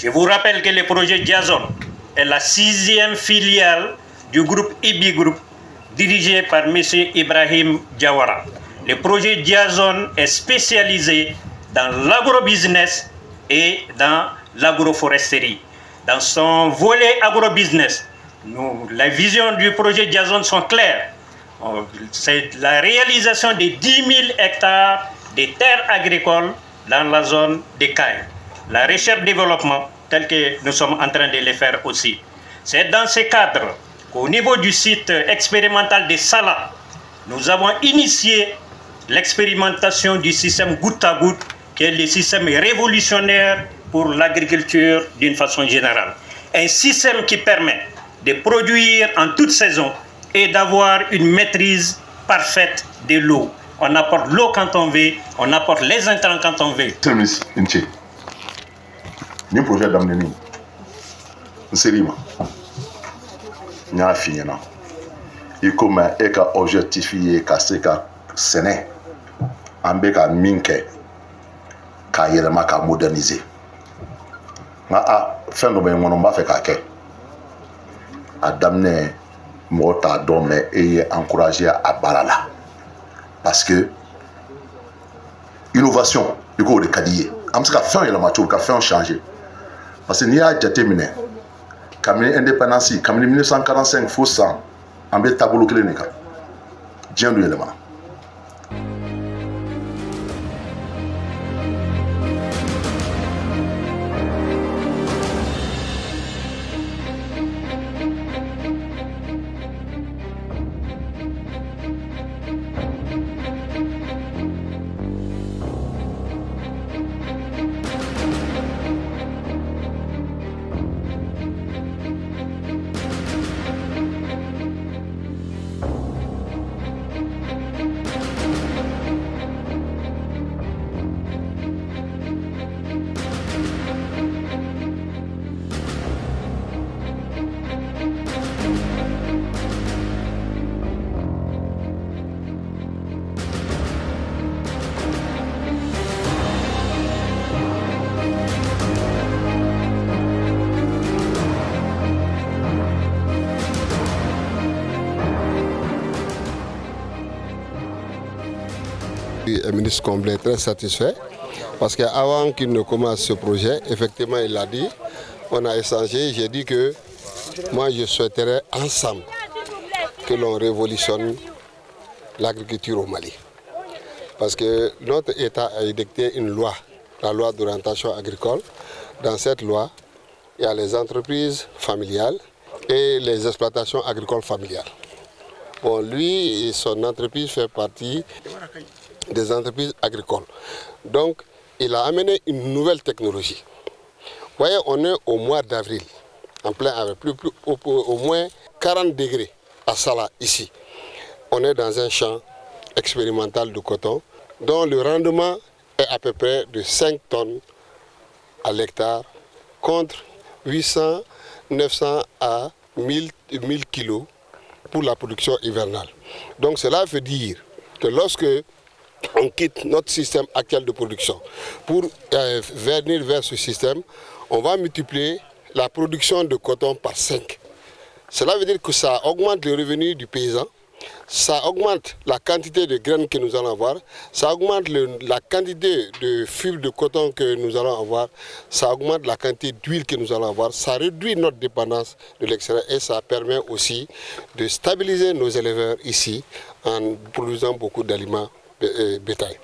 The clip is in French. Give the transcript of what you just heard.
Je vous rappelle que le projet Diazone est la 6e filiale du groupe IBI Group, dirigé par M. Ibrahim Diawara. Le projet Diazone est spécialisé dans l'agrobusiness et dans l'agroforesterie. Dans son volet agrobusiness, les visions du projet Diazone sont claires. C'est la réalisation de 10 000 hectares de terres agricoles dans la zone des Cailles. La recherche-développement, tel que nous sommes en train de le faire aussi. C'est dans ce cadre qu'au niveau du site expérimental de Salah, nous avons initié l'expérimentation du système goutte à goutte, qui est le système révolutionnaire pour l'agriculture d'une façon générale. Un système qui permet de produire en toute saison et d'avoir une maîtrise parfaite de l'eau. On apporte l'eau quand on veut, on apporte les intrants quand on veut. Ni projet d'amener Nserima n'a fini non. Il comme est qu'à objectifier qu'à ce qu'à séné en béca minke qu'à yélement qu'à moderniser. Na fin de mon on va faire qu'à à d'amener mota d'homme et encourager à balala parce que innovation il faut le cadiller. Am se ka fin et la mature ka fin changer. Parce que n'y a déterminé comme l'indépendance, comme 1945 faut ça en bête tableau clinique. Dieu nous élément. Le ministre Comblé est très satisfait parce qu'avant qu'il ne commence ce projet, effectivement il l'a dit, on a échangé, j'ai dit que moi je souhaiterais ensemble que l'on révolutionne l'agriculture au Mali. Parce que notre État a édicté une loi, la loi d'orientation agricole. Dans cette loi, il y a les entreprises familiales et les exploitations agricoles familiales. Bon, lui, son entreprise fait partie des entreprises agricoles. Donc, il a amené une nouvelle technologie. Vous voyez, on est au mois d'avril, en plein avril, au moins 40 degrés à Salah, ici. On est dans un champ expérimental de coton, dont le rendement est à peu près de 5 tonnes à l'hectare, contre 800, 900 à 1000 kilos pour la production hivernale. Donc cela veut dire que lorsque on quitte notre système actuel de production pour venir vers ce système, on va multiplier la production de coton par 5. Cela veut dire que ça augmente le revenu du paysan, ça augmente la quantité de graines que nous allons avoir, ça augmente la quantité de fibres de coton que nous allons avoir, ça augmente la quantité d'huile que nous allons avoir, ça réduit notre dépendance de l'extérieur et ça permet aussi de stabiliser nos éleveurs ici en produisant beaucoup d'aliments bétail.